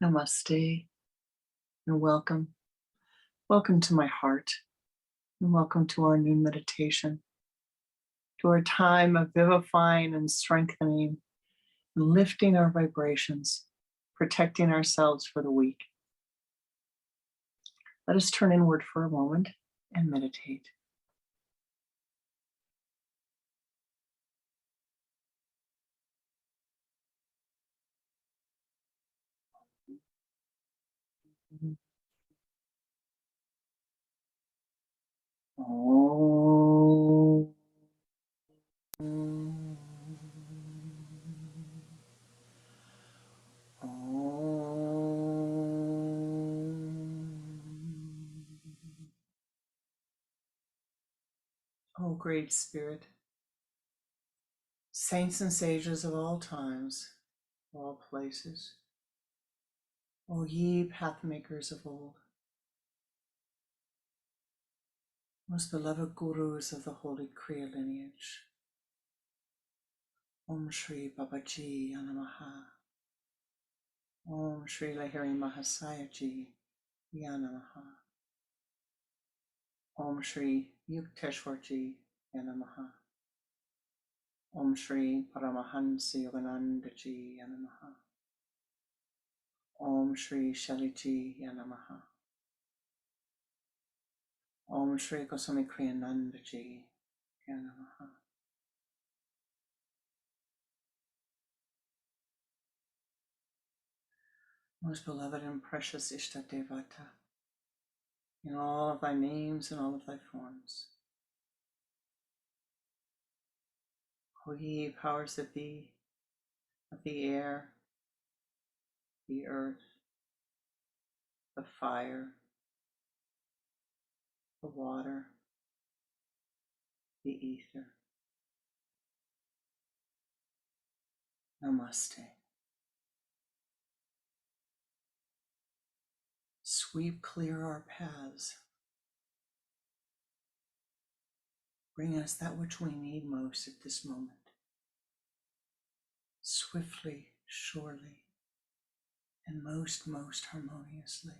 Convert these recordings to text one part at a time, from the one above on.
Namaste and welcome. Welcome to my heart and welcome to our new meditation, to our time of vivifying and strengthening and lifting our vibrations, protecting ourselves for the week. Let us turn inward for a moment and meditate. Oh. Oh, great Spirit, saints and sages of all times, all places, O ye pathmakers of old, most beloved gurus of the holy Kriya lineage, Om Shri Babaji Yanamaha, Om Shri Lahiri Mahasaya Ji Yanamaha, Om Shri Yukteswar Ji Yanamaha, Om Shri Paramahansa Yogananda Ji Yanamaha, Om Shri Shali Ji Yanamaha, Om Shri Goswami Kriyananda Ji Yanamaha. Most beloved and precious Ishtadevata, in all of thy names and all of thy forms, O ye powers that be, of the air, the earth, the fire, the water, the ether. Namaste. Sweep clear our paths. Bring us that which we need most at this moment. Swiftly, surely, and most harmoniously.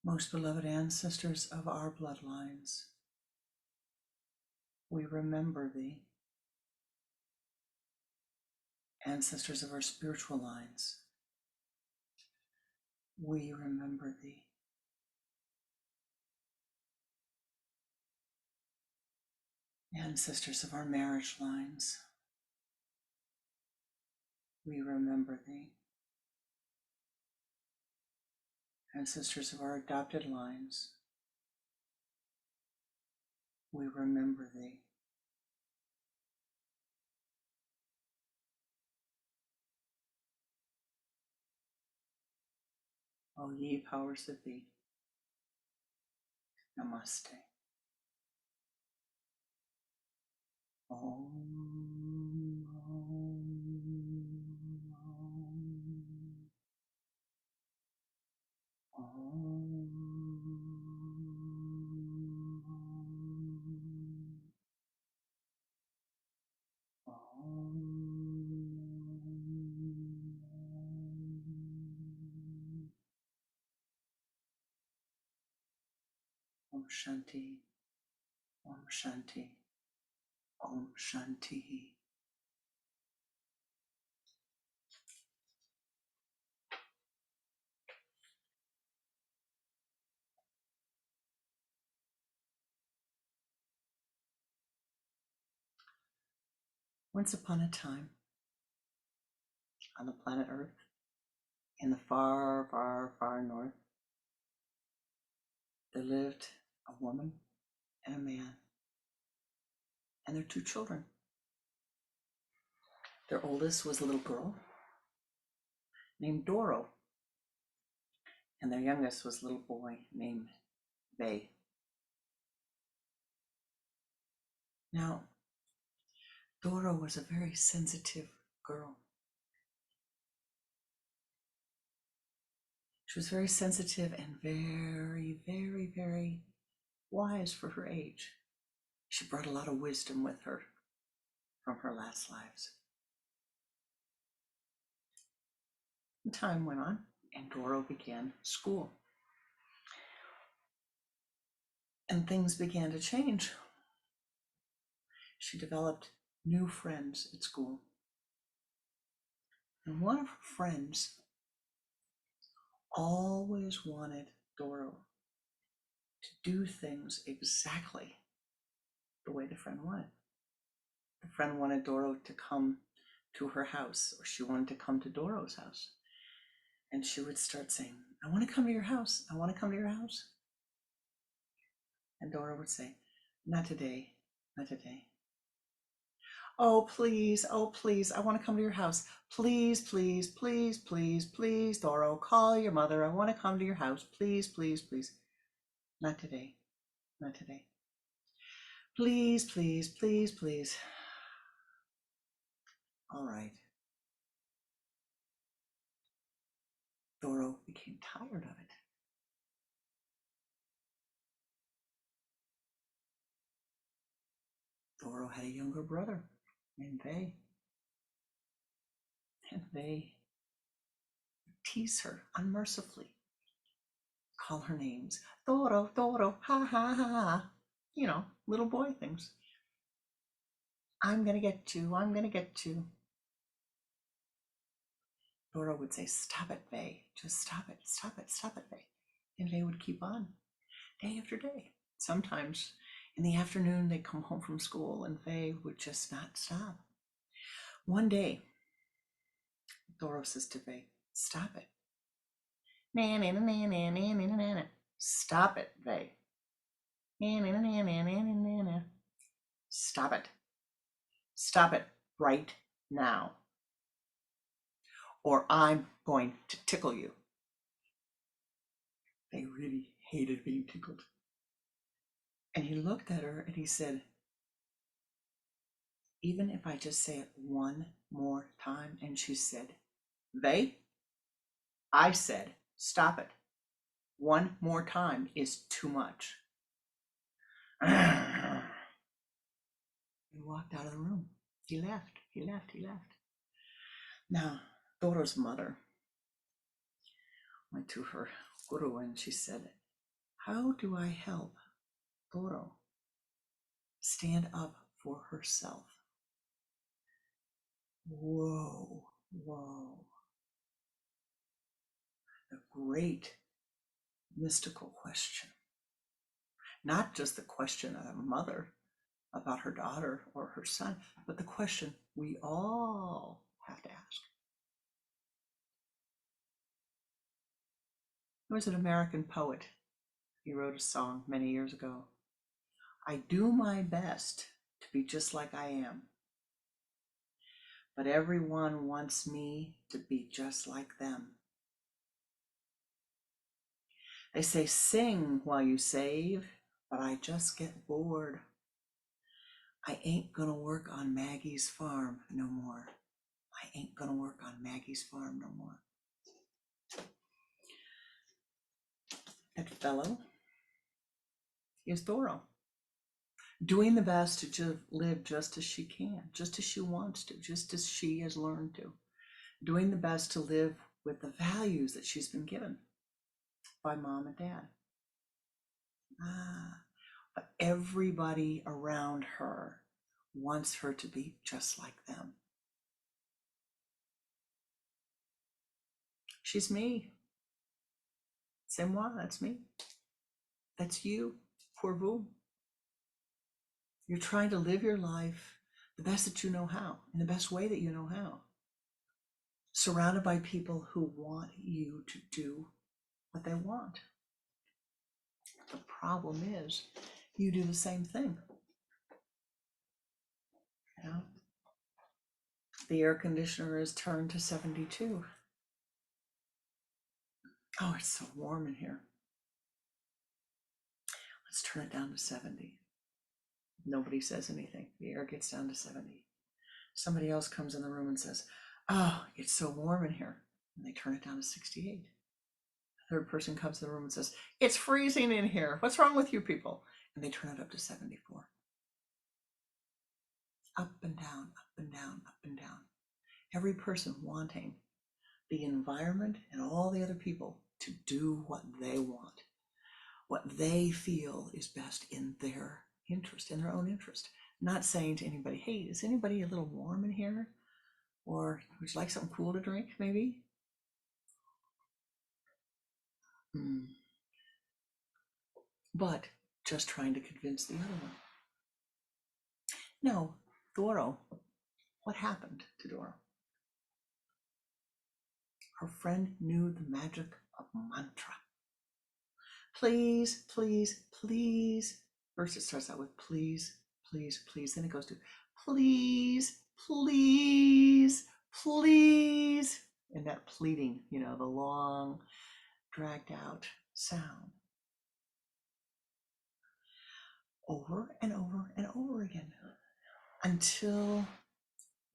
Most beloved ancestors of our bloodlines, we remember thee. Ancestors of our spiritual lines, we remember thee. Ancestors of our marriage lines, we remember thee. Ancestors of our adopted lines, we remember thee. O ye powers that be, Namaste. Om, Om, Om, Om, Om Shanti, Om Shanti, Om Shanti. Once upon a time, on the planet Earth, in the far, far, far north, there lived a woman and a man and their two children. Their oldest was a little girl named Doro, and their youngest was a little boy named Bay. Now, Doro was a very sensitive girl. She was very sensitive and very, very, very wise for her age. She brought a lot of wisdom with her from her last lives. Time went on, and Doro began school. And things began to change. She developed new friends at school. And one of her friends always wanted Doro to do things exactly the way the friend wanted. The friend wanted Doro to come to her house, or she wanted to come to Doro's house. And she would start saying, I want to come to your house. I want to come to your house. And Doro would say, not today, not today. Oh, please, I want to come to your house. Please, please, please, please, please, Doro, call your mother. I want to come to your house. Please, please, please. Not today, not today. Please, please, please, please. All right. Doro became tired of it. Doro had a younger brother named Vay. And they tease her unmercifully. Call her names. Doro, Doro, ha ha ha ha. You know, little boy things. I'm gonna get you, I'm gonna get you. Doro would say, stop it, Vay. Just stop it, stop it, stop it, Vay. And Vay would keep on, day after day. Sometimes in the afternoon, they'd come home from school and Vay would just not stop. One day, Doro says to Vay, stop it. Na, na, na, na, na, na, na, na, na. Stop it, Vay. Na, na, na, na, na, na, na, na. Stop it. Stop it right now, or I'm going to tickle you. They really hated being tickled. And he looked at her and he said, even if I just say it one more time, and she said, I said, stop it. One more time is too much. He walked out of the room. He left. Now, Doro's mother went to her guru and she said, how do I help Doro stand up for herself? Whoa. A great mystical question. Not just the question of a mother about her daughter or her son, but the question we all have to ask. There was an American poet. He wrote a song many years ago. I do my best to be just like I am, but everyone wants me to be just like them. They say sing while you save, but I just get bored. I ain't gonna work on Maggie's farm no more. I ain't gonna work on Maggie's farm no more. That fellow is Doro, doing the best to live just as she can, just as she wants to, just as she has learned to, doing the best to live with the values that she's been given by mom and dad. But everybody around her wants her to be just like them. She's me. C'est moi, that's me. That's you, pour vous. You're trying to live your life the best that you know how, in the best way that you know how. Surrounded by people who want you to do what they want. The problem is, you do the same thing. You know? The air conditioner is turned to 72. Oh, it's so warm in here. Let's turn it down to 70. Nobody says anything. The air gets down to 70. Somebody else comes in the room and says, oh, it's so warm in here. And they turn it down to 68. A third person comes in the room and says, it's freezing in here. What's wrong with you people? And they turn it up to 74. Up and down, up and down, up and down. Every person wanting the environment and all the other people to do what they want, what they feel is best in their interest, in their own interest. Not saying to anybody, hey, is anybody a little warm in here? Or would you like something cool to drink, maybe? But just trying to convince the other one. No, Doro, what happened to Doro? Her friend knew the magic of mantra. Please, please, please. First it starts out with please, please, please. Then it goes to please, please, please. And that pleading, the long, dragged out sound. Over and over and over again until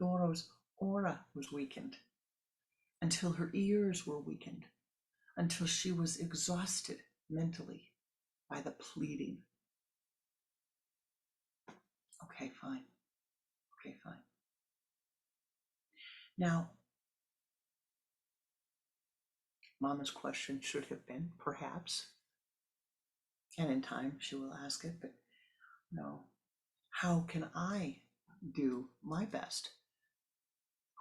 Doro's aura was weakened, until her ears were weakened, until she was exhausted mentally by the pleading. Okay, fine. Okay, fine. Now, Mama's question should have been, perhaps, and in time she will ask it, but no, how can I do my best?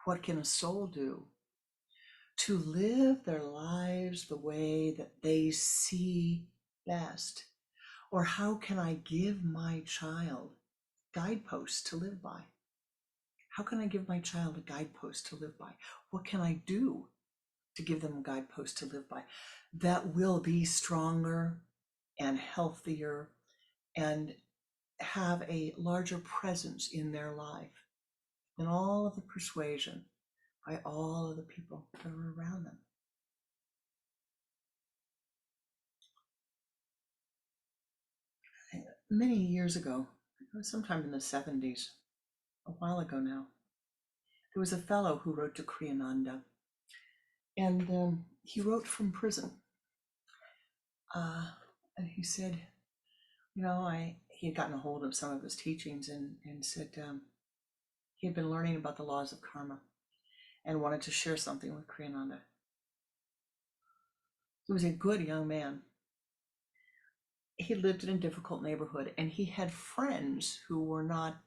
What can a soul do to live their lives the way that they see best? Or how can I give my child guideposts to live by? How can I give my child a guidepost to live by? What can I do to give them a guidepost to live by that will be stronger and healthier and have a larger presence in their life than all of the persuasion by all of the people that are around them? Many years ago, sometime in the 70s, a while ago now, there was a fellow who wrote to Kriyananda, and he wrote from prison. And he said, he had gotten a hold of some of his teachings and said he had been learning about the laws of karma and wanted to share something with Kriyananda. He was a good young man. He lived in a difficult neighborhood and he had friends who were not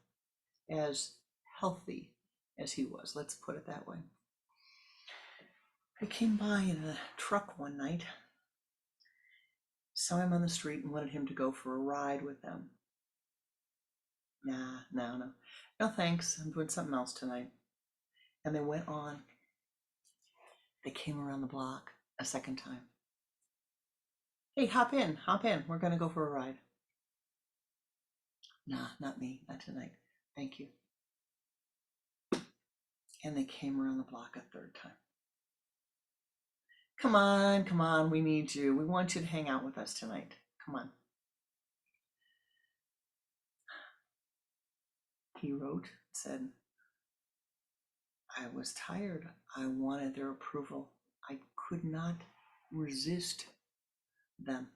as healthy as he was, let's put it that way. I came by in a truck one night, saw him on the street and wanted him to go for a ride with them. No thanks, I'm doing something else tonight. And they went on. They came around the block a second time. Hey, hop in, we're gonna go for a ride. Nah, not me, not tonight, thank you. And they came around the block a third time. Come on, we need you. We want you to hang out with us tonight. Come on. He wrote, said, I was tired. I wanted their approval. I could not resist them,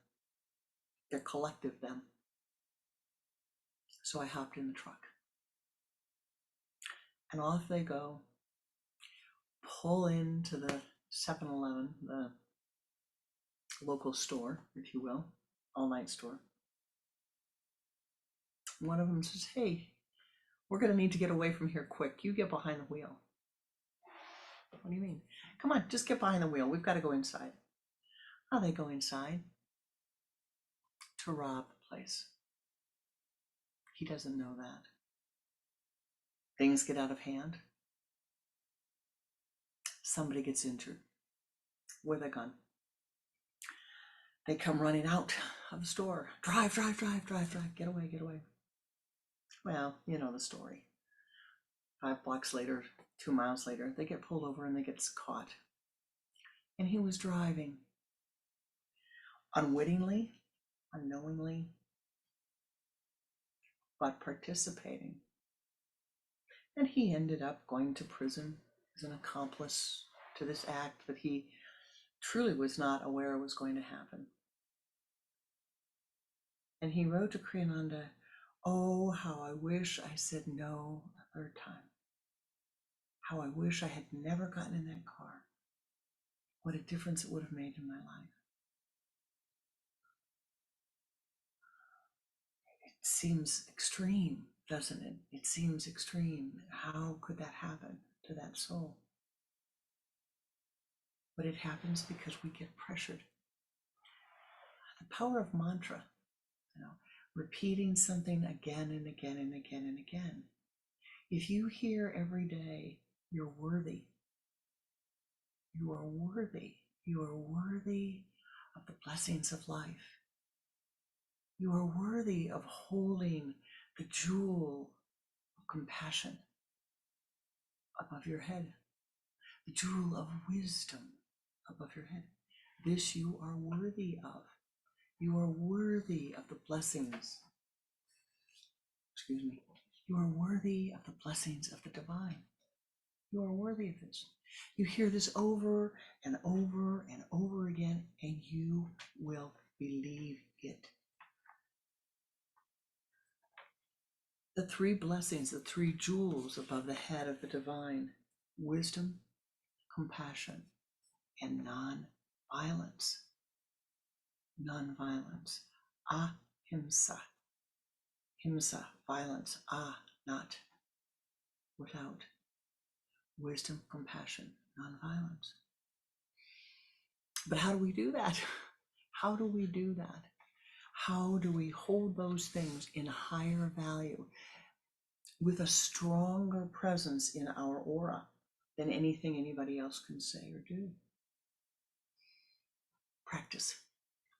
their collective them. So I hopped in the truck. And off they go, pull into the 7-Eleven, the local store, if you will, all-night store. One of them says, hey, we're going to need to get away from here quick. You get behind the wheel. What do you mean? Come on, just get behind the wheel. We've got to go inside. Oh, they go inside to rob the place. He doesn't know that. Things get out of hand. Somebody gets injured with a gun. They come running out of the store. Drive, get away. Well, you know the story. 5 blocks later, 2 miles later, they get pulled over and they get caught. And he was driving unwittingly, unknowingly, but participating. And he ended up going to prison as an accomplice to this act that he truly was not aware was going to happen. And he wrote to Kriyananda, oh, how I wish I said no a third time. How I wish I had never gotten in that car. what a difference it would have made in my life. It seems extreme, doesn't it? It seems extreme. How could that happen to that soul? But it happens because we get pressured. The power of mantra, repeating something again and again and again and again. If you hear every day, you're worthy, you are worthy, you are worthy of the blessings of life. You are worthy of holding the jewel of compassion above your head, the jewel of wisdom above your head. This you are worthy of. You are worthy of the blessings. Excuse me. You are worthy of the blessings of the divine. You are worthy of this. You hear this over and over and over again, and you will believe it. The three blessings, the three jewels above the head of the divine: wisdom, compassion, and non-violence. Non-violence. Ahimsa. Himsa, violence. Not. Without. Wisdom, compassion, non-violence. But how do we do that? How do we do that? How do we hold those things in higher value with a stronger presence in our aura than anything anybody else can say or do? Practice,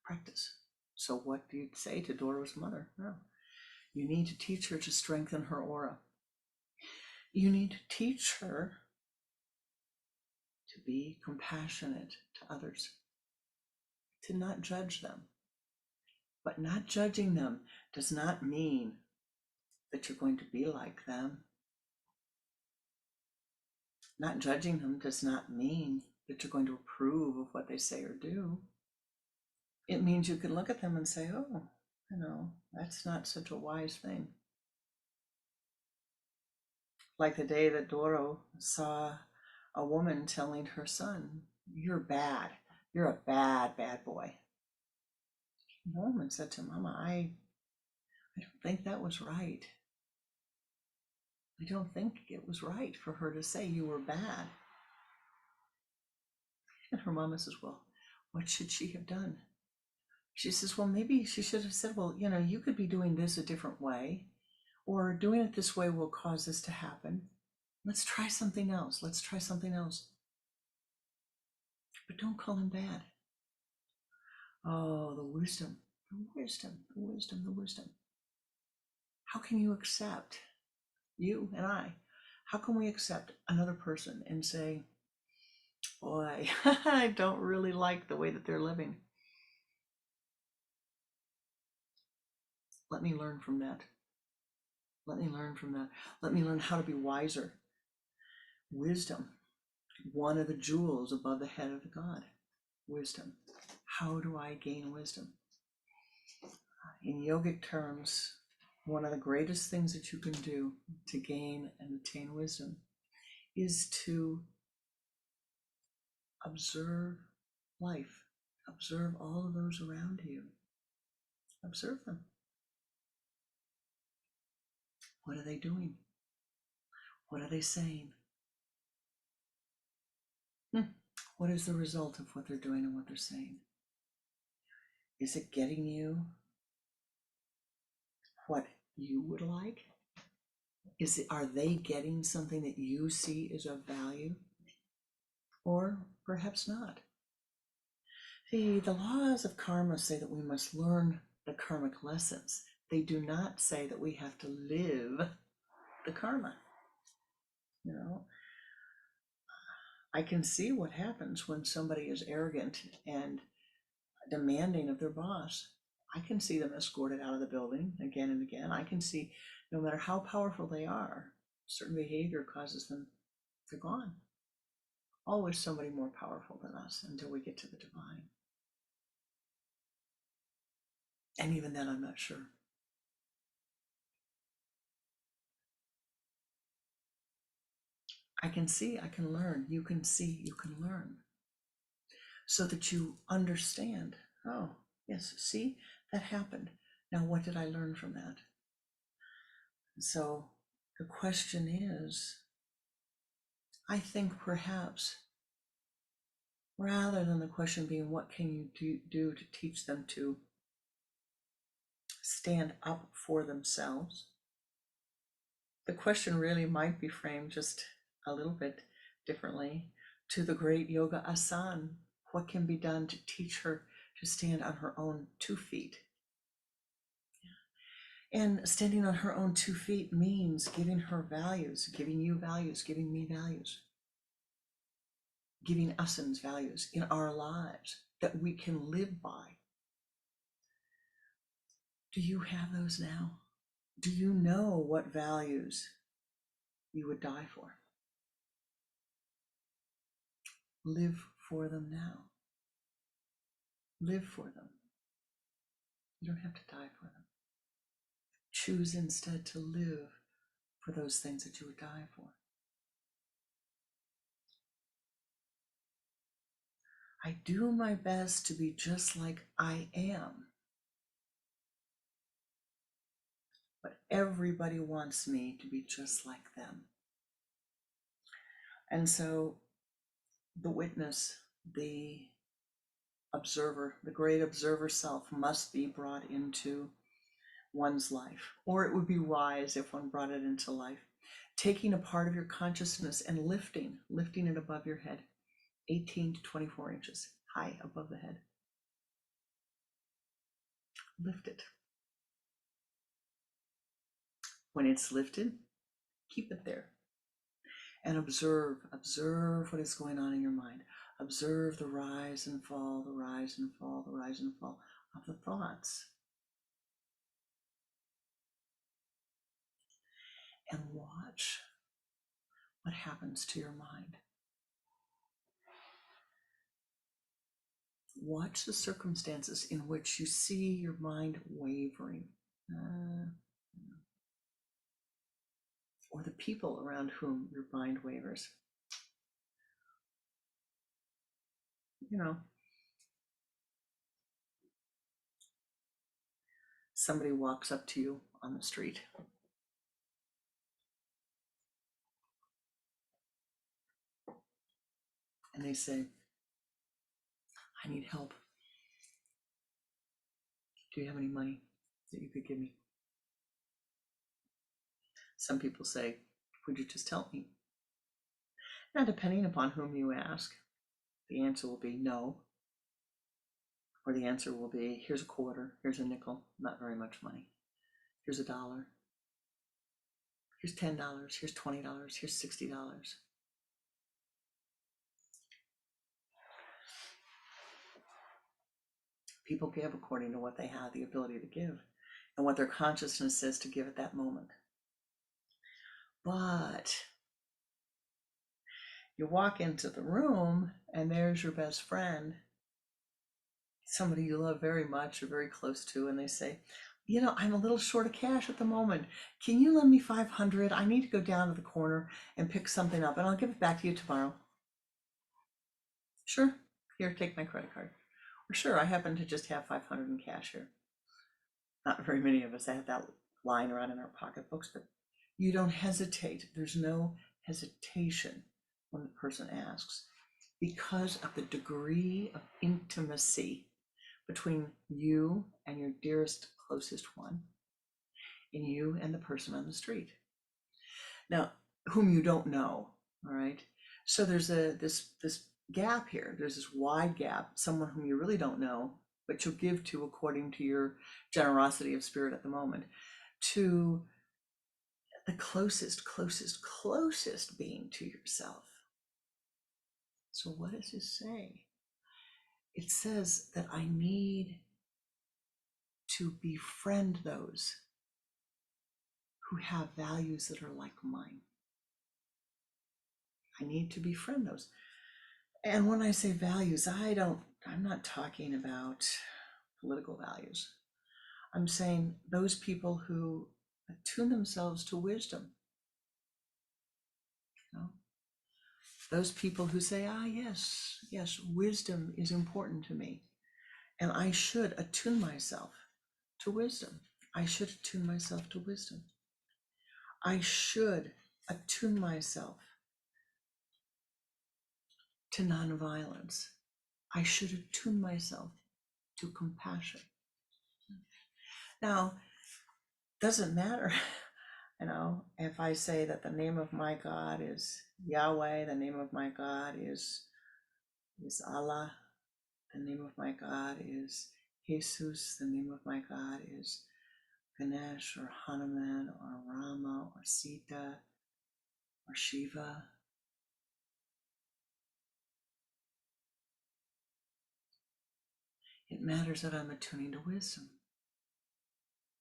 practice. So what do you say to Dora's mother? No. You need to teach her to strengthen her aura. You need to teach her to be compassionate to others, to not judge them. But not judging them does not mean that you're going to be like them. Not judging them does not mean that you're going to approve of what they say or do. It means you can look at them and say, oh, that's not such a wise thing. Like the day that Doro saw a woman telling her son, you're bad. You're a bad, bad boy. He came home and said to Mama, I don't think that was right. I don't think it was right for her to say you were bad. And her mama says, well, what should she have done? She says, well, maybe she should have said, well, you could be doing this a different way, or doing it this way will cause this to happen. Let's try something else. Let's try something else. But don't call him bad. Oh, the wisdom, the wisdom, the wisdom, the wisdom. How can you accept, you and I, how can we accept another person and say, boy, I don't really like the way that they're living. Let me learn from that. Let me learn from that. Let me learn how to be wiser. Wisdom, one of the jewels above the head of the God. Wisdom. How do I gain wisdom? In yogic terms, one of the greatest things that you can do to gain and attain wisdom is to observe life. Observe all of those around you. Observe them. What are they doing? What are they saying? What is the result of what they're doing and what they're saying? Is it getting you what you would like? Are they getting something that you see is of value? Or perhaps not. See, the laws of karma say that we must learn the karmic lessons. They do not say that we have to live the karma. I can see what happens when somebody is arrogant and demanding of their boss. I can see them escorted out of the building again and again. I can see, no matter how powerful they are, certain behavior causes them, they're gone. Always somebody more powerful than us until we get to the divine. And even then, I'm not sure. I can see, I can learn. You can see, you can learn. so that you understand, oh, yes, see, that happened. Now, what did I learn from that? So the question is, I think perhaps, rather than the question being, what can you do to teach them to stand up for themselves? The question really might be framed just a little bit differently to the great yoga asan. What can be done to teach her to stand on her own 2 feet? And standing on her own 2 feet means giving her values, giving you values, giving me values, giving asan's values in our lives that we can live by. Do you have those now? Do you know what values you would die for? Live for them now. Live for them. You don't have to die for them. Choose instead to live for those things that you would die for. I do my best to be just like I am, but everybody wants me to be just like them. And so the witness, the observer, the great observer self must be brought into one's life, or it would be wise if one brought it into life. Taking a part of your consciousness and lifting it above your head, 18 to 24 inches high above the head. Lift it. When it's lifted, keep it there. And observe what is going on in your mind. Observe the rise and fall, the rise and fall, the rise and fall of the thoughts. And watch what happens to your mind. Watch the circumstances in which you see your mind wavering. Or the people around whom your mind wavers. You know, somebody walks up to you on the street. And they say, I need help. Do you have any money that you could give me? Some people say, would you just help me? Now, depending upon whom you ask, the answer will be no. Or the answer will be, here's a quarter, here's a nickel, not very much money. Here's $1. Here's $10, here's $20, here's $60. People give according to what they have the ability to give and what their consciousness says to give at that moment. But you walk into the room and there's your best friend, somebody you love very much or very close to, and they say, you know, I'm a little short of cash at the moment. Can you lend me $500? I need to go down to the corner and pick something up and I'll give it back to you tomorrow. Sure, here, take my credit card. Or sure, I happen to just have 500 in cash here. Not very many of us have that lying around in our pocketbooks, but you don't hesitate. There's no hesitation when the person asks because of the degree of intimacy between you and your dearest, closest one, and you and the person on the street. Now, whom you don't know, all right? So there's this gap here. There's this wide gap, someone whom you really don't know, but you'll give to according to your generosity of spirit at the moment, to the closest being to yourself. So what does it say? It says that I need to befriend those who have values that are like mine. I need to befriend those. And when I say values, I'm not talking about political values. I'm saying those people who attune themselves to wisdom. You know? Those people who say, yes, yes, wisdom is important to me, and I should attune myself to wisdom. I should attune myself to wisdom. I should attune myself to nonviolence. I should attune myself to compassion. Now, doesn't matter, if I say that the name of my God is Yahweh, the name of my God is Allah, the name of my God is Jesus, the name of my God is Ganesh or Hanuman or Rama or Sita or Shiva. It matters that I'm attuning to wisdom.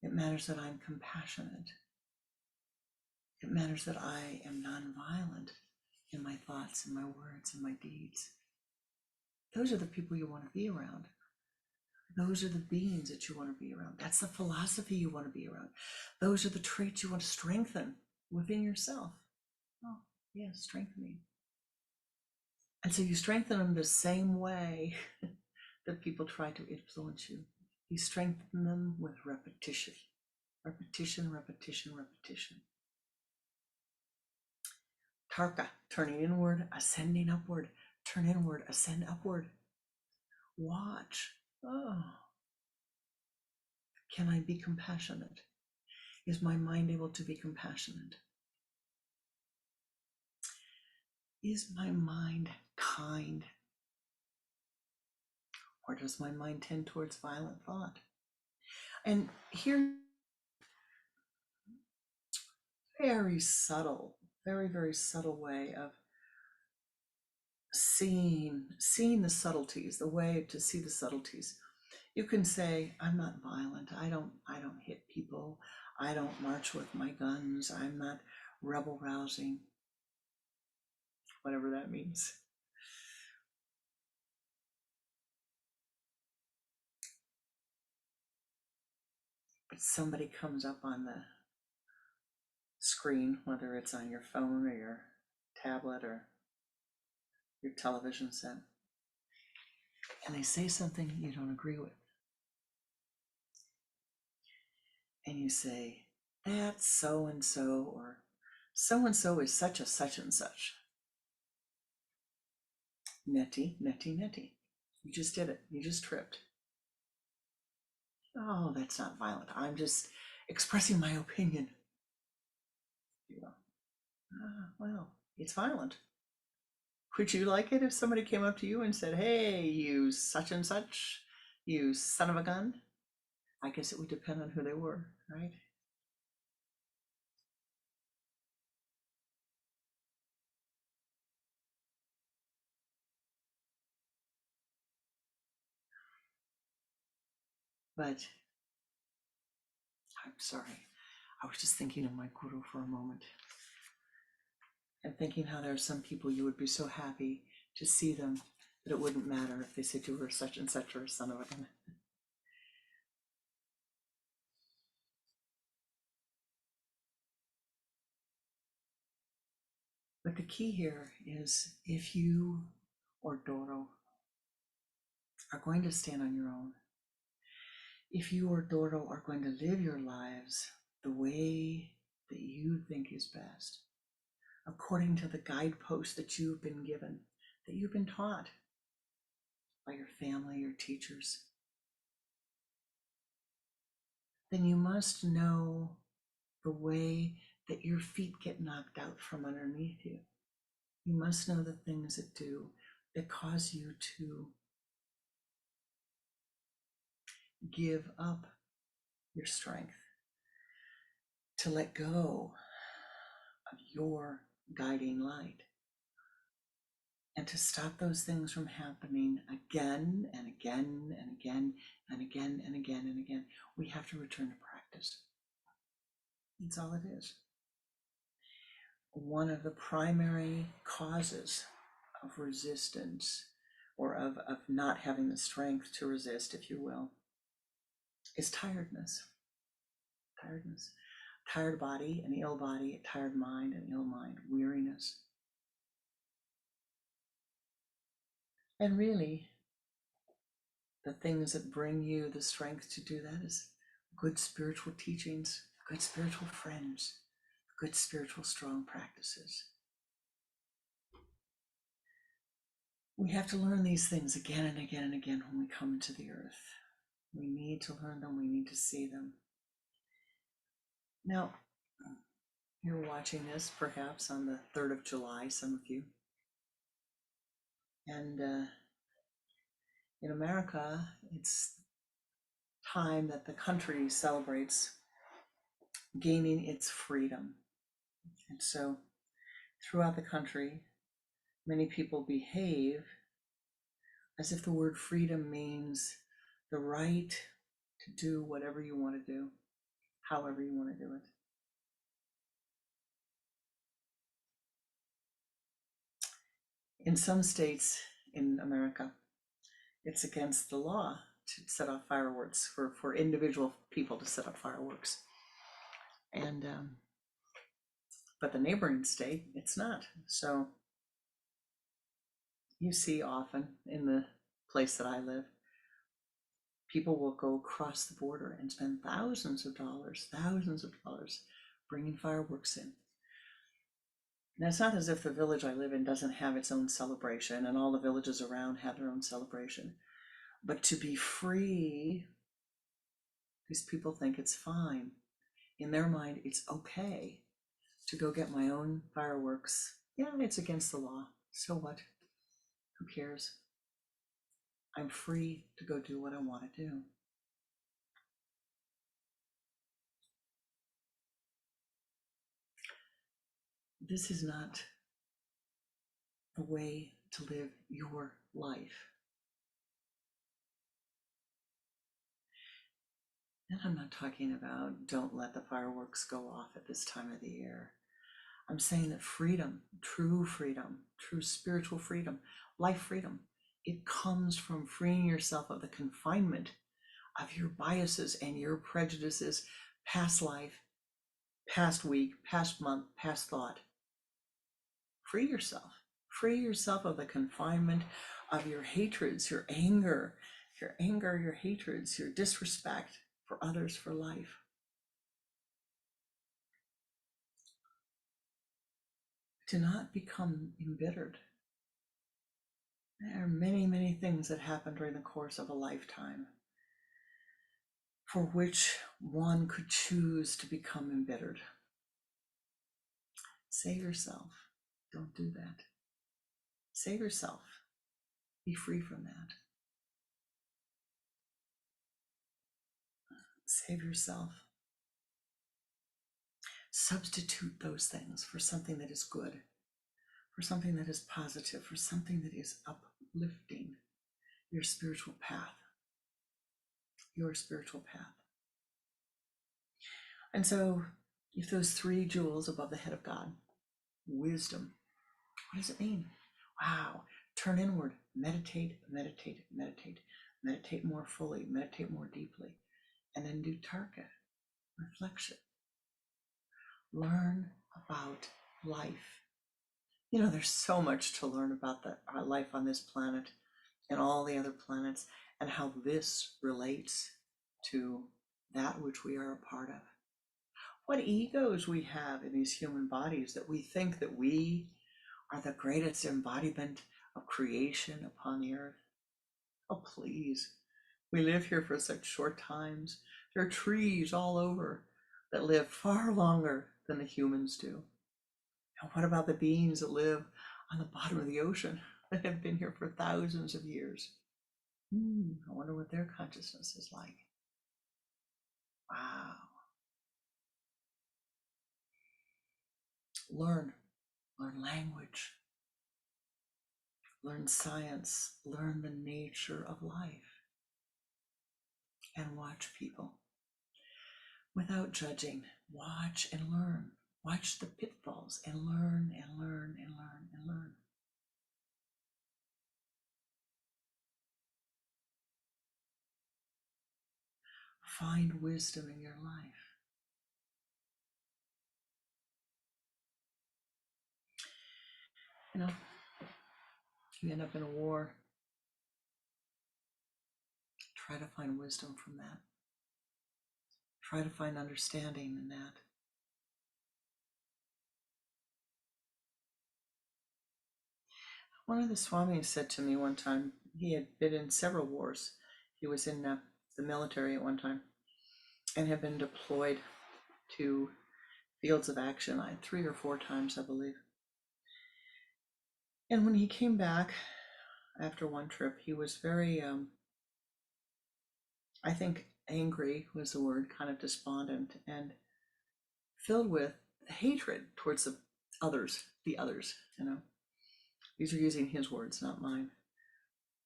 It matters that I'm compassionate. It matters that I am nonviolent in my thoughts and my words and my deeds. Those are the people you want to be around. Those are the beings that you want to be around. That's the philosophy you want to be around. Those are the traits you want to strengthen within yourself. Oh, yeah, strengthening. And so you strengthen them the same way that people try to influence you. You strengthen them with repetition. Repetition, repetition, repetition. Tarka, turning inward, ascending upward. Turn inward, ascend upward. Watch. Oh, can I be compassionate? Is my mind able to be compassionate? Is my mind kind? Or does my mind tend towards violent thought? And here, very subtle, very, very subtle way of seeing the subtleties, the way to see the subtleties. You can say, I'm not violent. I don't hit people. I don't march with my guns. I'm not rebel rousing, whatever that means. But somebody comes up on the screen, whether it's on your phone or your tablet or your television set, and they say something you don't agree with. And you say, that's so and so, or so and so is such a such and such. Netty, netty, netty. You just did it. You just tripped. Oh, that's not violent. I'm just expressing my opinion. You know, well, it's violent. Would you like it if somebody came up to you and said, hey, you such and such, you son of a gun? I guess it would depend on who they were, right? But I'm sorry. I was just thinking of my guru for a moment and thinking how there are some people you would be so happy to see them that it wouldn't matter if they said you were such and such or a son of a gun. But the key here is if you or Doro are going to stand on your own, if you or Doro are going to live your lives the way that you think is best, according to the guideposts that you've been given, that you've been taught by your family, your teachers, then you must know the way that your feet get knocked out from underneath you. You must know the things that cause you to give up your strength, to let go of your guiding light, and to stop those things from happening again and again and again and again and again and again. We have to return to practice. That's all it is. One of the primary causes of resistance, or of not having the strength to resist, if you will, is tiredness. Tiredness. Tired body, an ill body, a tired mind, an ill mind, weariness. And really, the things that bring you the strength to do that is good spiritual teachings, good spiritual friends, good spiritual strong practices. We have to learn these things again and again and again when we come into the earth. We need to learn them, we need to see them. Now, you're watching this perhaps on the 3rd of July, some of you. And in America, it's time that the country celebrates gaining its freedom. And so throughout the country, many people behave as if the word freedom means the right to do whatever you want to do, however you want to do it. In some states in America, it's against the law to set off fireworks, for individual people to set off fireworks. And but the neighboring state, it's not. So you see often in the place that I live, people will go across the border and spend thousands of dollars bringing fireworks in. Now, it's not as if the village I live in doesn't have its own celebration and all the villages around have their own celebration. But to be free, these people think it's fine. In their mind, it's okay to go get my own fireworks. Yeah, it's against the law. So what? Who cares? I'm free to go do what I want to do. This is not the way to live your life. And I'm not talking about don't let the fireworks go off at this time of the year. I'm saying that freedom, true spiritual freedom, life freedom, it comes from freeing yourself of the confinement of your biases and your prejudices, past life, past week, past month, past thought. Free yourself. Free yourself of the confinement of your hatreds, your anger, your hatreds, your disrespect for others, for life. To not become embittered. There are many, many things that happen during the course of a lifetime for which one could choose to become embittered. Save yourself. Don't do that. Save yourself. Be free from that. Save yourself. Substitute those things for something that is good, for something that is positive, for something that is uplifting your spiritual path. Your spiritual path. And so, if those 3 jewels above the head of God, wisdom, what does it mean? Wow. Turn inward, meditate, meditate, meditate, meditate more fully, meditate more deeply, and then do tarka, reflection. Learn about life. You know, there's so much to learn about our life on this planet and all the other planets, and how this relates to that which we are a part of. What egos we have in these human bodies that we think that we are the greatest embodiment of creation upon the earth. Oh, please. We live here for such short times. There are trees all over that live far longer than the humans do. And what about the beings that live on the bottom of the ocean that have been here for thousands of years? I wonder what their consciousness is like. Wow. Learn language, learn science, learn the nature of life, and watch people without judging. Watch and learn. Watch the pitfalls and learn and learn and learn and learn. Find wisdom in your life. You know, you end up in a war, Try to find wisdom from that. Try to find understanding in that. One of the Swamis said to me one time, he had been in several wars. He was in the military at one time and had been deployed to fields of action 3 or 4 times, I believe. And when he came back after one trip, he was very, I think angry was the word, kind of despondent and filled with hatred towards the others, you know. These are using his words, not mine.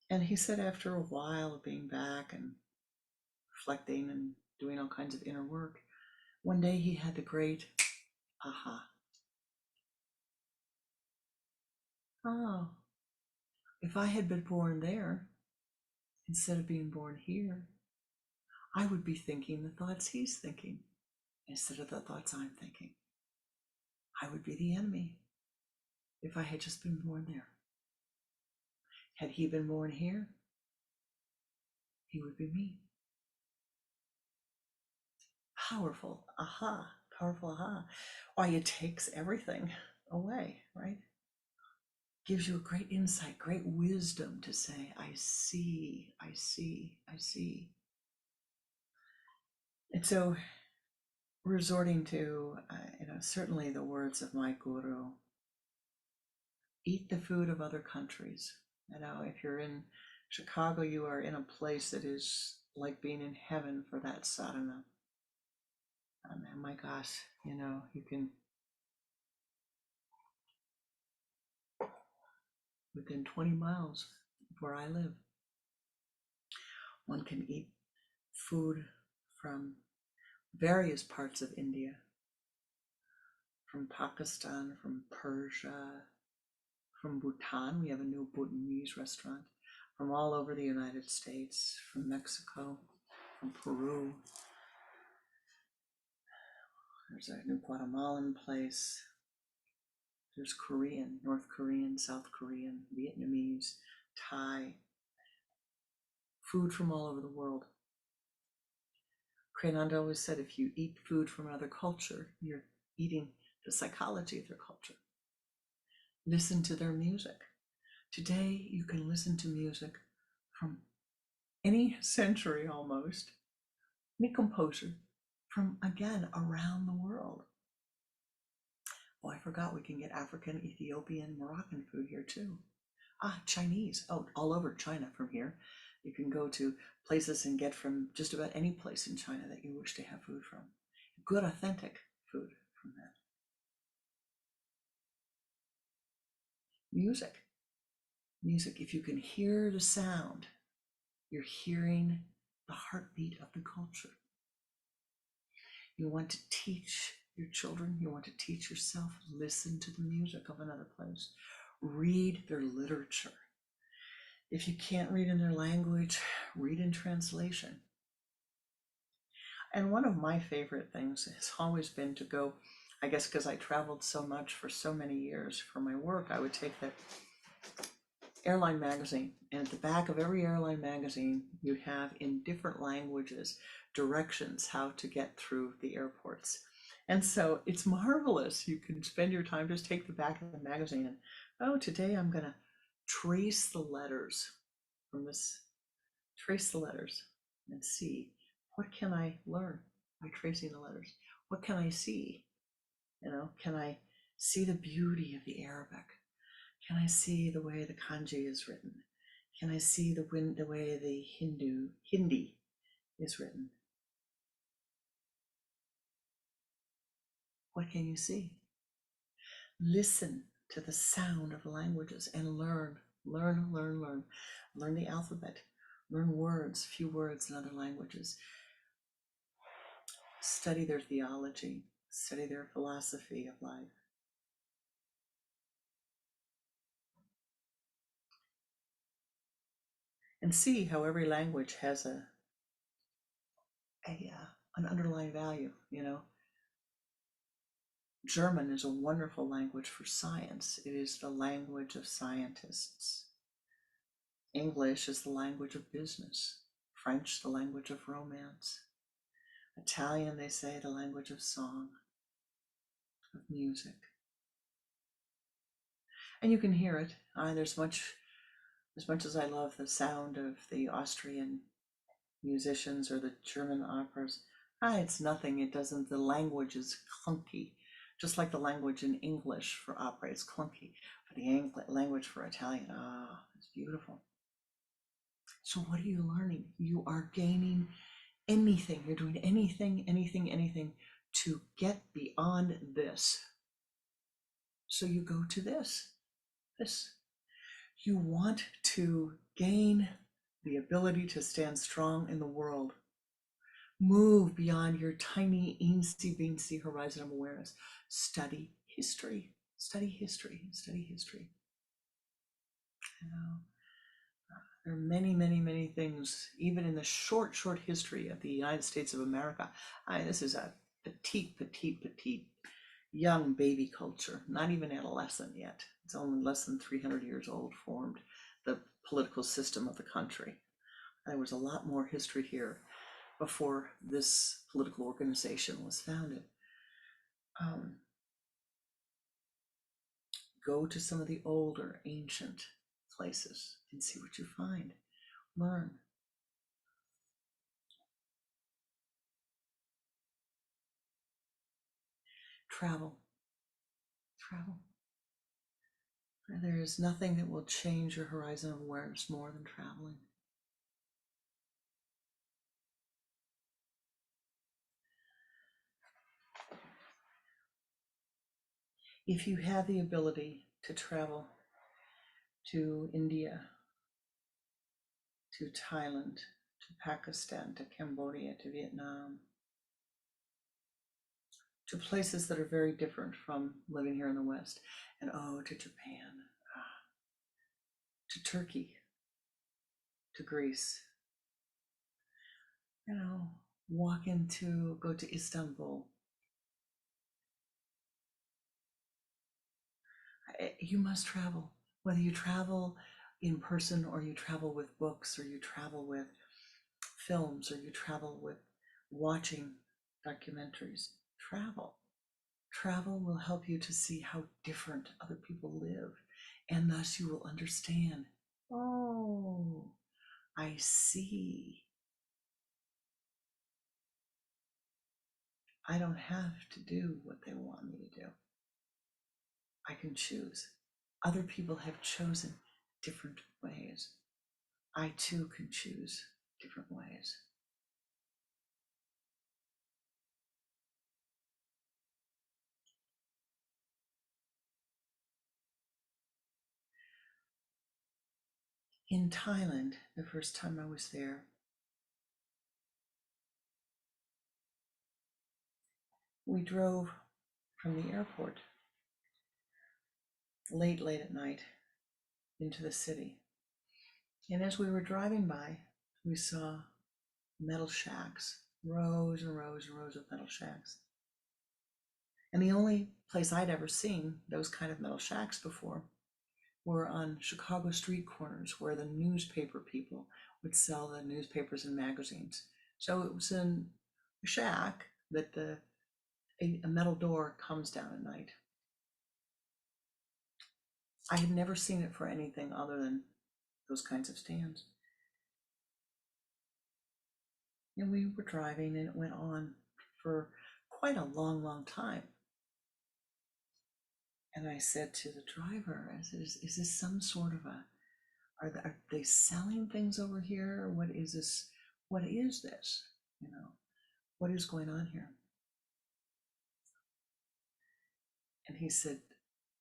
And he said after a while of being back and reflecting and doing all kinds of inner work, one day he had the great aha. Oh, if I had been born there instead of being born here, I would be thinking the thoughts he's thinking instead of the thoughts I'm thinking. I would be the enemy if I had just been born there. Had he been born here, he would be me. Powerful aha, powerful aha. Why, it takes everything away, right? Gives you a great insight, great wisdom to say, I see, I see, I see. And so resorting to, certainly the words of my guru, eat the food of other countries. If you're in Chicago, you are in a place that is like being in heaven for that sadhana. And my gosh, you can, within 20 miles of where I live, one can eat food from various parts of India, from Pakistan, from Persia, from Bhutan. We have a new Bhutanese restaurant. From all over the United States, from Mexico, from Peru. There's a new Guatemalan place. There's Korean, North Korean, South Korean, Vietnamese, Thai. Food from all over the world. Pranananda always said, if you eat food from another culture, you're eating the psychology of their culture. Listen to their music. Today, you can listen to music from any century almost, any composer from, again, around the world. Oh, I forgot we can get African, Ethiopian, Moroccan food here too. Chinese. Oh, all over China from here. You can go to places and get from just about any place in China that you wish to have food from. Good, authentic food from that. Music. Music. If you can hear the sound, you're hearing the heartbeat of the culture. You want to teach your children, you want to teach yourself, listen to the music of another place. Read their literature. If you can't read in their language, read in translation. And one of my favorite things has always been to go, I guess because I traveled so much for so many years for my work, I would take the airline magazine, and at the back of every airline magazine, you have in different languages directions how to get through the airports. And so it's marvelous. You can spend your time, just take the back of the magazine and, oh, today I'm going to trace the letters from this, trace the letters and see, what can I learn by tracing the letters? What can I see? Can I see the beauty of the Arabic? Can I see the way the kanji is written? Can I see the way the Hindi is written? What can you see? Listen to the sound of the languages and learn. Learn the alphabet, learn words, few words in other languages. Study their theology, study their philosophy of life. And see how every language has an underlying value, German is a wonderful language for science. It is the language of scientists. English is the language of business. French, the language of romance. Italian, they say, the language of song, of music. And you can hear it. There's as much as I love the sound of the Austrian musicians or the German operas, it's nothing. It doesn't, the language is clunky. Just like the language in English for opera is clunky. But the language for Italian, it's beautiful. So what are you learning? You are gaining anything. You're doing anything to get beyond this. So you go to this. You want to gain the ability to stand strong in the world. Move beyond your tiny, eensy-beensy horizon of awareness. Study history. Study history. Study history. You know, there are many things, even in the short history of the United States of America. This is a petite young baby culture, not even adolescent yet. It's only less than 300 years old, formed the political system of the country. There was a lot more history here before this political organization was founded. Go to some of the older, ancient places and see what you find. Learn. Travel. There is nothing that will change your horizon of awareness more than traveling. If you have the ability to travel to India, to Thailand, to Pakistan, to Cambodia, to Vietnam, to places that are very different from living here in the West, and to Japan, to Turkey, to Greece, go to Istanbul. You must travel, whether you travel in person or you travel with books or you travel with films or you travel with watching documentaries. Travel will help you to see how different other people live, and thus you will understand, I see. I don't have to do what they want me to do. I can choose. Other people have chosen different ways. I too can choose different ways. In Thailand, the first time I was there, we drove from the airport late at night into the city. And as we were driving by, we saw metal shacks, rows and rows and rows of metal shacks. And the only place I'd ever seen those kind of metal shacks before were on Chicago street corners where the newspaper people would sell the newspapers and magazines. So it was in a shack that a metal door comes down at night. I had never seen it for anything other than those kinds of stands. And we were driving and it went on for quite a long time. And I said to the driver, I said, is this some sort of are they selling things over here? What is this? What is this? What is going on here? And he said,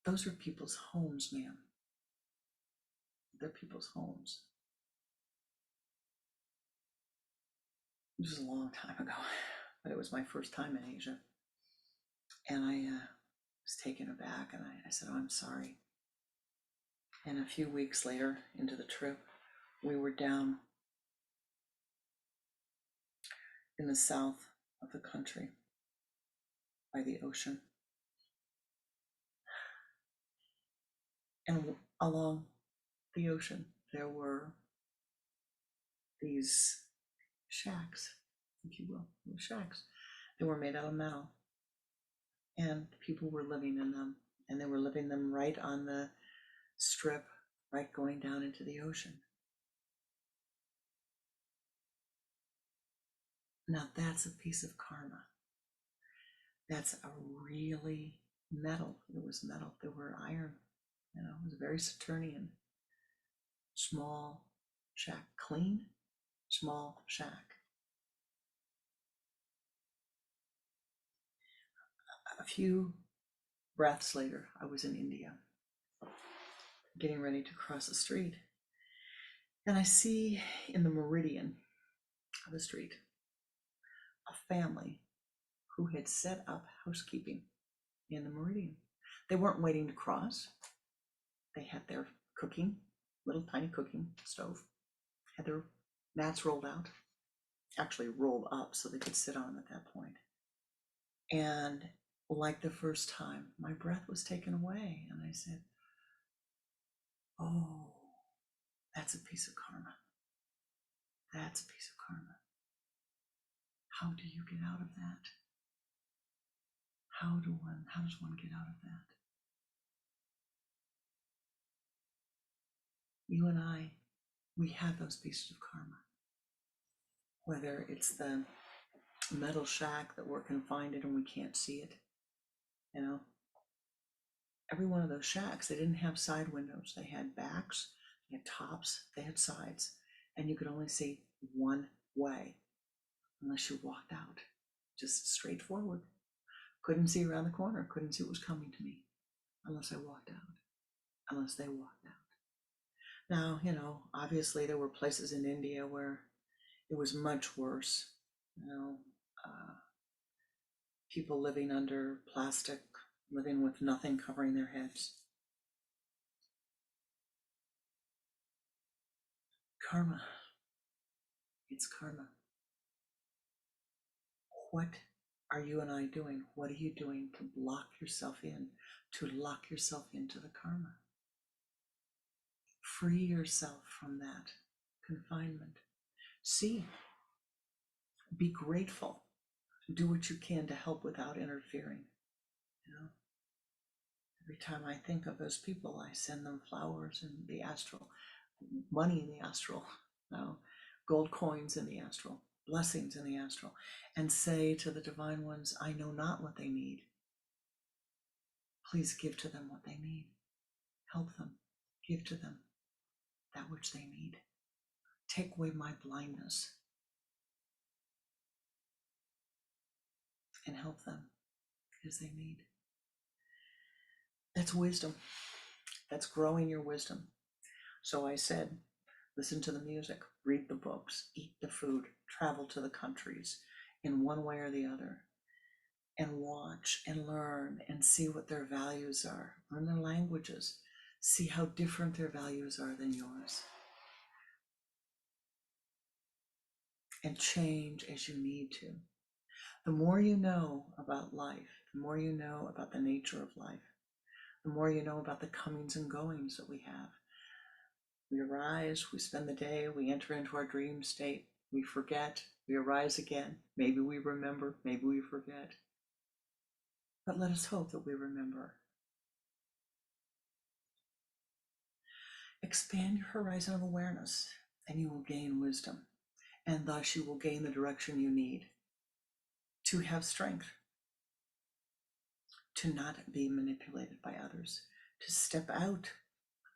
those are people's homes, ma'am. They're people's homes. This was a long time ago, but it was my first time in Asia. And I was taken aback and I said, I'm sorry. And a few weeks later into the trip, we were down in the south of the country by the ocean. And along the ocean, there were these shacks, if you will, little shacks. They were made out of metal, and people were living in them, and they were living them right on the strip, right going down into the ocean. Now that's a piece of karma. That's a really metal. It was metal. They were iron. It was very Saturnian. Small shack, clean, small shack. A few breaths later, I was in India, getting ready to cross the street. And I see in the meridian of the street a family who had set up housekeeping in the meridian. They weren't waiting to cross. They had their cooking, little tiny cooking stove, had their mats rolled out, actually rolled up so they could sit on them at that point. And like the first time, my breath was taken away. And I said, oh, that's a piece of karma. That's a piece of karma. How do you get out of that? How does one get out of that? You and I, we have those pieces of karma. Whether it's the metal shack that we're confined in and we can't see it, every one of those shacks, they didn't have side windows. They had backs, they had tops, they had sides, and you could only see one way unless you walked out, just straight forward. Couldn't see around the corner, couldn't see what was coming to me unless I walked out, unless they walked out. Now, obviously there were places in India where it was much worse. People living under plastic, living with nothing covering their heads. Karma. It's karma. What are you and I doing? What are you doing to block yourself in, to lock yourself into the karma? Free yourself from that confinement. See, be grateful. Do what you can to help without interfering. Every time I think of those people, I send them flowers in the astral, money in the astral, gold coins in the astral, blessings in the astral, and say to the divine ones, I know not what they need. Please give to them what they need. Help them. Give to them that which they need. Take away my blindness and help them as they need. That's wisdom. That's growing your wisdom. So I said, listen to the music, read the books, eat the food, travel to the countries in one way or the other, and watch and learn and see what their values are. Learn their languages. See how different their values are than yours. And change as you need to. The more you know about life, the more you know about the nature of life, the more you know about the comings and goings that we have. We arise, we spend the day, we enter into our dream state, we forget, we arise again. Maybe we remember, maybe we forget. But let us hope that we remember. Expand your horizon of awareness, and you will gain wisdom, and thus you will gain the direction you need to have strength, to not be manipulated by others, to step out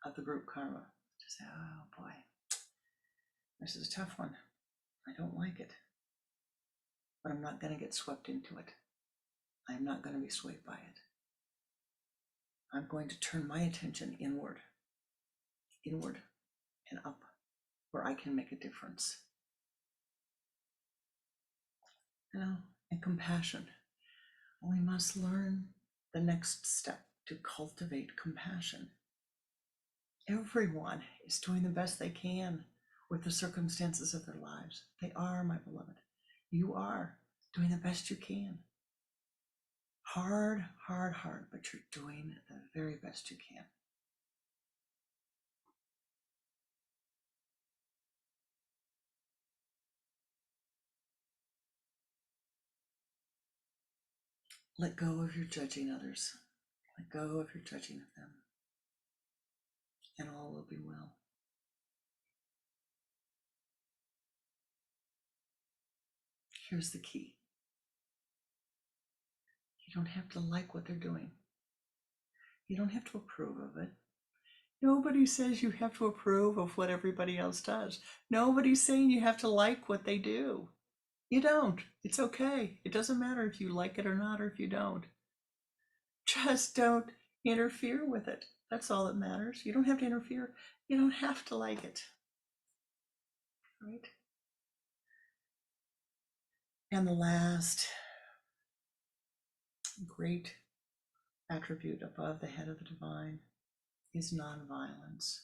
of the group karma, to say, oh boy, this is a tough one. I don't like it, but I'm not going to get swept into it. I'm not going to be swayed by it. I'm going to turn my attention inward and up, where I can make a difference. And compassion. We must learn the next step to cultivate compassion. Everyone is doing the best they can with the circumstances of their lives. They are, my beloved. You are doing the best you can. Hard, but you're doing the very best you can. Let go of your judging others. Let go of your judging of them. And all will be well. Here's the key. You don't have to like what they're doing. You don't have to approve of it. Nobody says you have to approve of what everybody else does. Nobody's saying you have to like what they do. You don't. It's okay. It doesn't matter if you like it or not, or if you don't. Just don't interfere with it. That's all that matters. You don't have to interfere. You don't have to like it. Right? And the last great attribute above the head of the divine is nonviolence.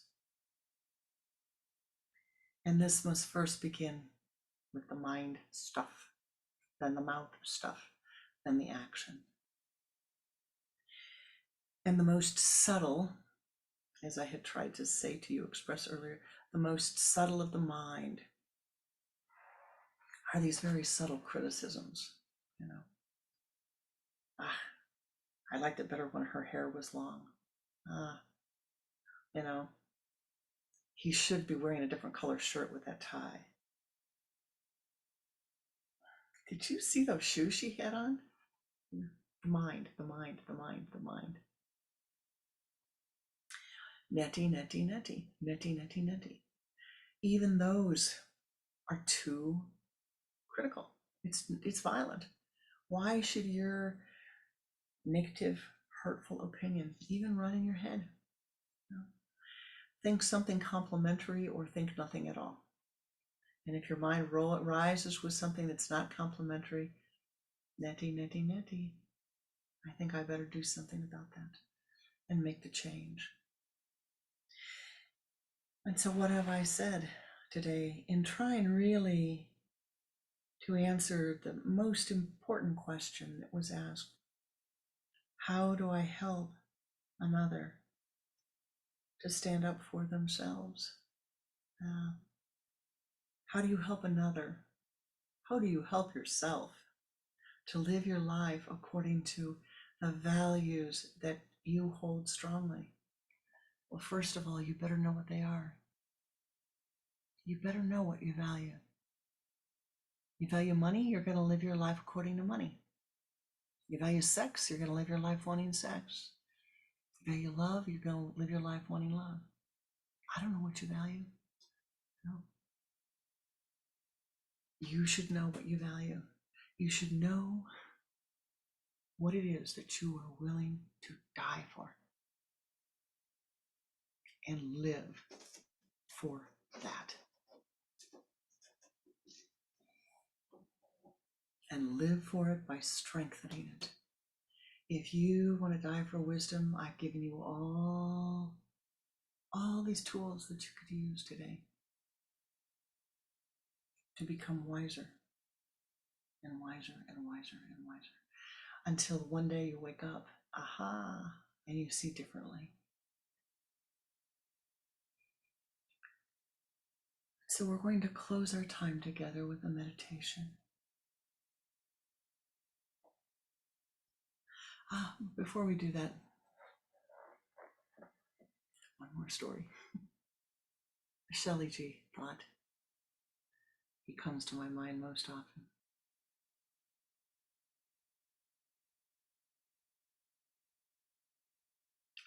And this must first begin with the mind stuff, then the mouth stuff, then the action. And the most subtle, as I had tried to say to you, express earlier, the most subtle of the mind are these very subtle criticisms. I liked it better when her hair was long. He should be wearing a different color shirt with that tie. Did you see those shoes she had on? The mind. Netty. Even those are too critical. It's violent. Why should your negative, hurtful opinion even run in your head? Think something complimentary or think nothing at all. And if your mind rises with something that's not complimentary, netty. I think I better do something about that and make the change. And so what have I said today in trying really to answer the most important question that was asked? How do I help another to stand up for themselves? How do you help another? How do you help yourself to live your life according to the values that you hold strongly? Well, first of all, you better know what they are. You better know what you value. You value money, you're going to live your life according to money. You value sex, you're going to live your life wanting sex. You value love, you're going to live your life wanting love. I don't know what you value. No. You should know what you value. You should know what it is that you are willing to die for and live for that. And live for it by strengthening it. If you want to die for wisdom, I've given you all these tools that you could use today to become wiser and wiser and wiser and wiser until one day you wake up, and you see differently. So we're going to close our time together with a meditation. Before we do that, one more story. Shelly G thought. He comes to my mind most often.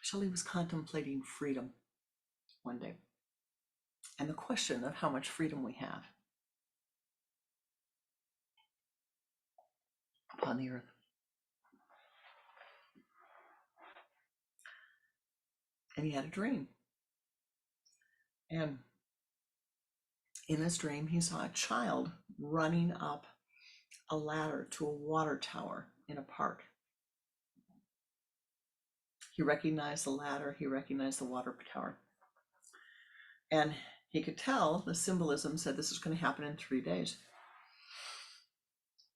Shelley was contemplating freedom one day and the question of how much freedom we have upon the earth. And he had a dream. And in his dream, he saw a child running up a ladder to a water tower in a park. He recognized the ladder, he recognized the water tower. And he could tell the symbolism said this is going to happen in 3 days.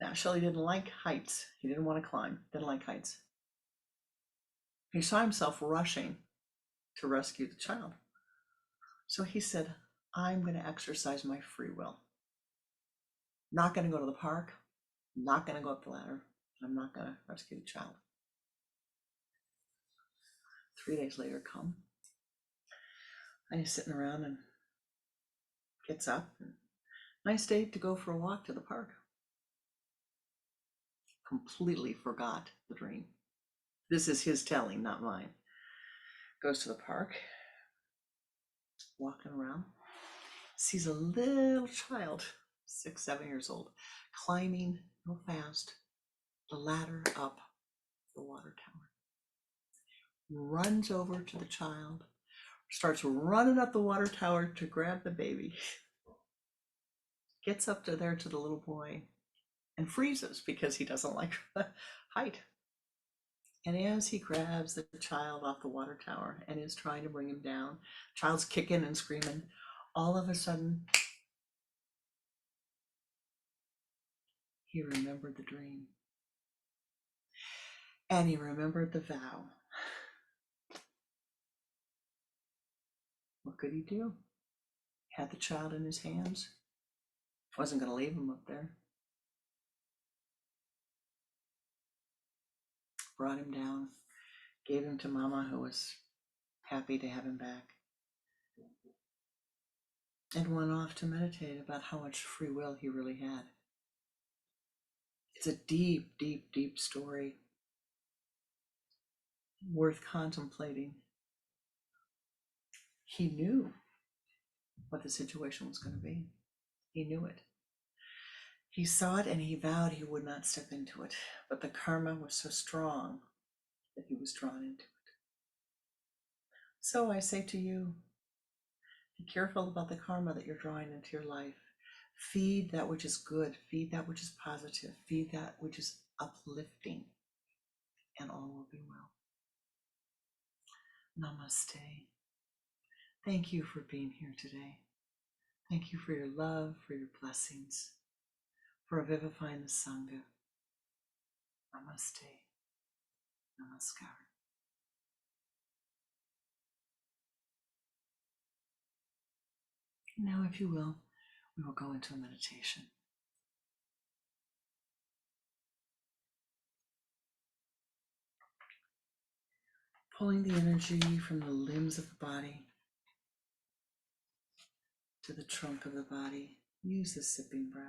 Now, Shelley didn't like heights. He didn't want to climb, didn't like heights. He saw himself rushing to rescue the child. So he said, I'm going to exercise my free will. Not going to go to the park, not going to go up the ladder. I'm not going to rescue the child. 3 days later come. And he's sitting around and gets up. And nice day to go for a walk to the park. Completely forgot the dream. This is his telling, not mine. Goes to the park, walking around, sees a little child, 6, 7 years old, climbing real fast the ladder up the water tower. Runs over to the child, starts running up the water tower to grab the baby, gets up to there to the little boy and freezes because he doesn't like height. And as he grabs the child off the water tower and is trying to bring him down, child's kicking and screaming, all of a sudden, he remembered the dream. And he remembered the vow. What could he do? He had the child in his hands. Wasn't going to leave him up there. Brought him down, gave him to Mama, who was happy to have him back, and went off to meditate about how much free will he really had. It's a deep, deep, deep story, worth contemplating. He knew what the situation was going to be. He knew it. He saw it and he vowed he would not step into it, but the karma was so strong that he was drawn into it. So I say to you, be careful about the karma that you're drawing into your life. Feed that which is good, feed that which is positive, feed that which is uplifting, and all will be well. Namaste. Thank you for being here today. Thank you for your love, for your blessings, for vivifying the Sangha. Namaste. Namaskar. Now, if you will, we will go into a meditation. Pulling the energy from the limbs of the body to the trunk of the body. Use the sipping breath.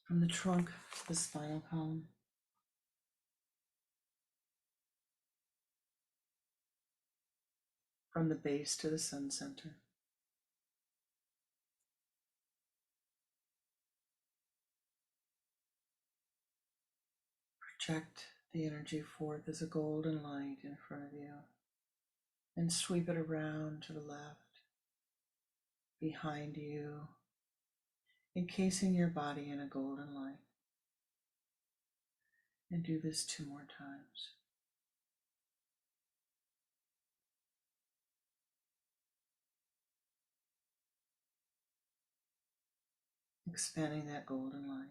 From the trunk to the spinal column. From the base to the sun center. Project the energy forth as a golden light in front of you and sweep it around to the left, behind you, encasing your body in a golden light. And do this 2 more times. Expanding that golden light.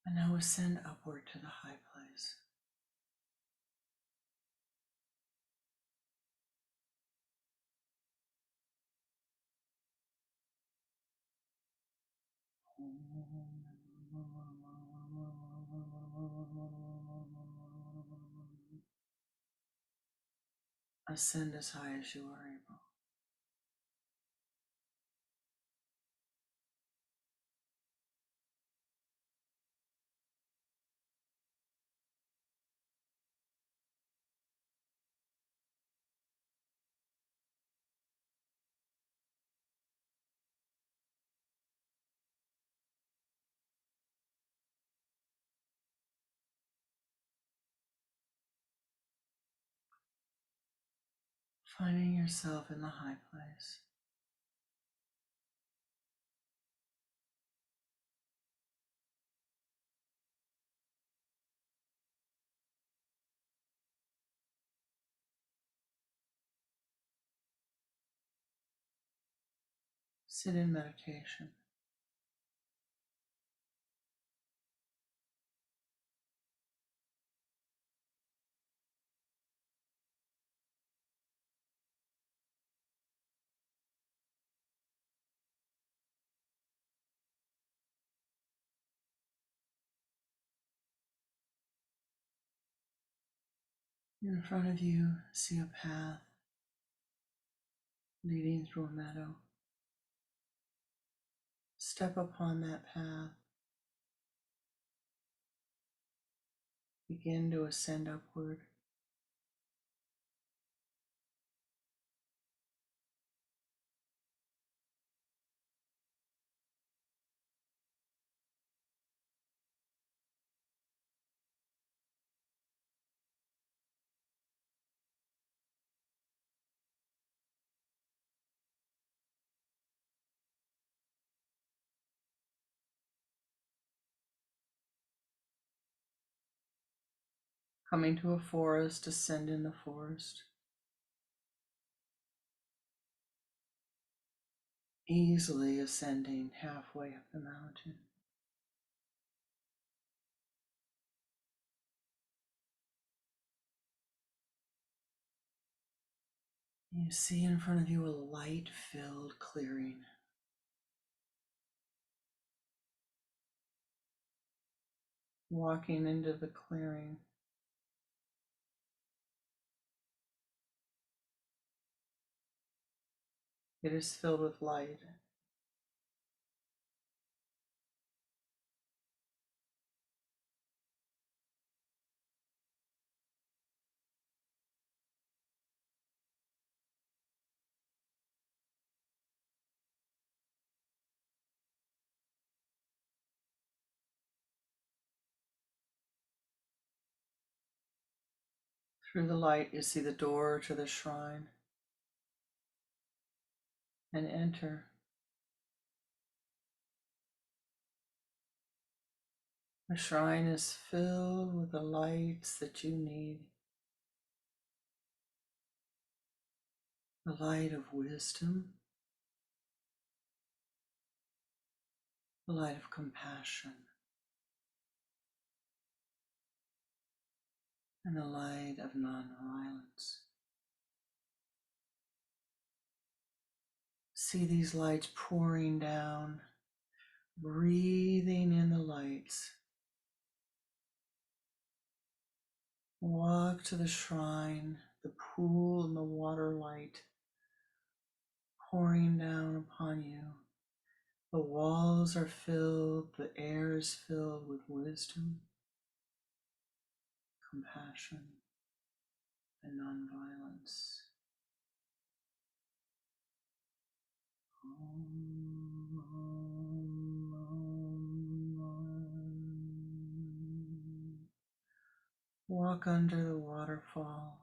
And now ascend upward to the high place. Ascend as high as you are able. Finding yourself in the high place. Sit in meditation. In front of you, see a path leading through a meadow. Step upon that path. Begin to ascend upward. Coming to a forest, ascend in the forest. Easily ascending halfway up the mountain. You see in front of you a light-filled clearing. Walking into the clearing, it is filled with light. Through the light, you see the door to the shrine and enter. The shrine is filled with the lights that you need. The light of wisdom, the light of compassion, and the light of non-violence. See these lights pouring down, breathing in the lights. Walk to the shrine, the pool and the water light pouring down upon you. The walls are filled, the air is filled with wisdom, compassion, and non-violence. Walk under the waterfall.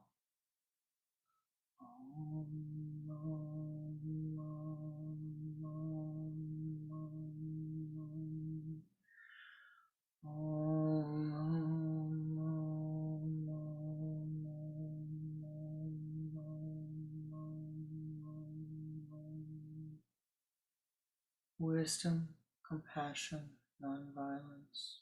Wisdom, compassion, non-violence.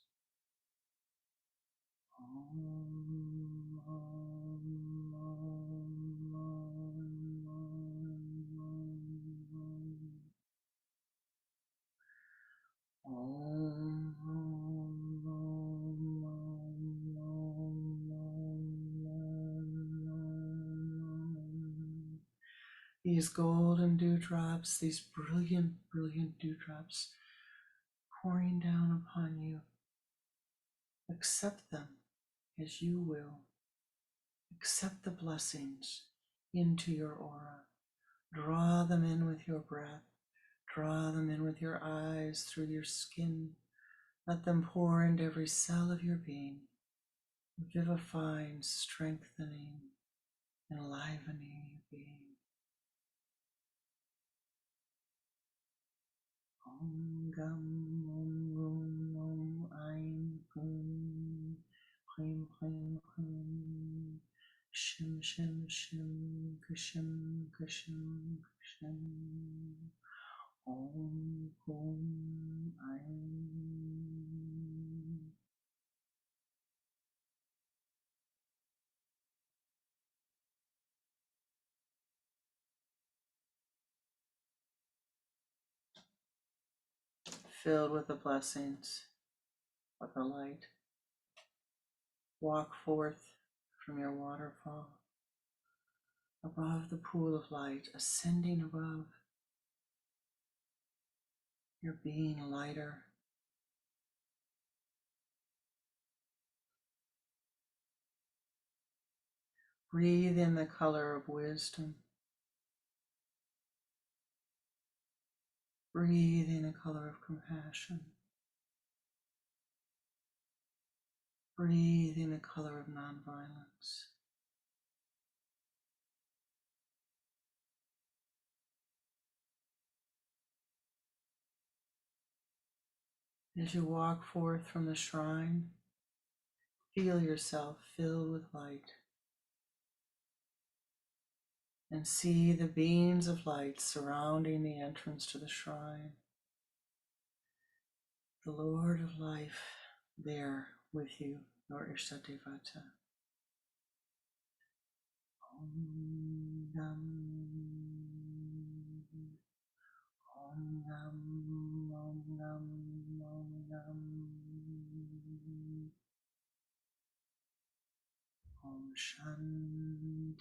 These golden dewdrops, these brilliant, brilliant dewdrops pouring down upon you. Accept them as you will. Accept the blessings into your aura. Draw them in with your breath. Draw them in with your eyes, through your skin. Let them pour into every cell of your being, vivifying, strengthening, enlivening your being. Om Gam Om Gum Om Aim Gum Him Him Him Shim Shim Shim Kashim Kashim Kashim Om Gum Aim. Filled with the blessings of the light, walk forth from your waterfall, above the pool of light, ascending above your being lighter. Breathe in the color of wisdom. Breathe in a color of compassion. Breathe in a color of nonviolence. As you walk forth from the shrine, feel yourself filled with light and see the beams of light surrounding the entrance to the shrine. The Lord of Life there with you, your Ishtadevata. Om Nam, Om Nam, Om Nam, Om Nam. Om Shanti,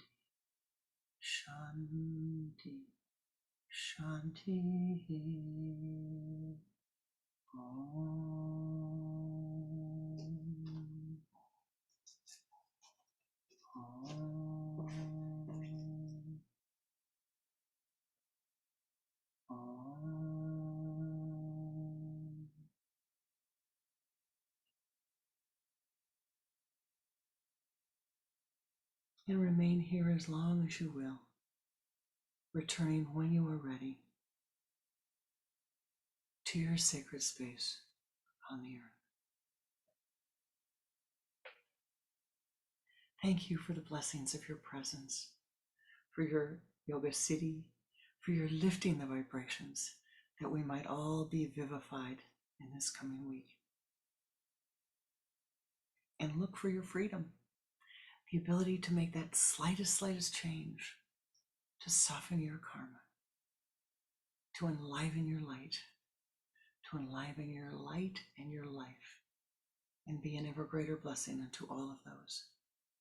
Shanti, Shanti. Om, Om, Om. And remain here as long as you will, returning when you are ready to your sacred space on the earth. Thank you for the blessings of your presence, for your yoga city, for your lifting the vibrations, that we might all be vivified in this coming week. And look for your freedom, the ability to make that slightest change, to soften your karma, to enliven your light, and your life, and be an ever greater blessing unto all of those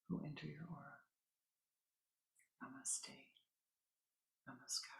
who enter your aura. Namaste. Namaskar.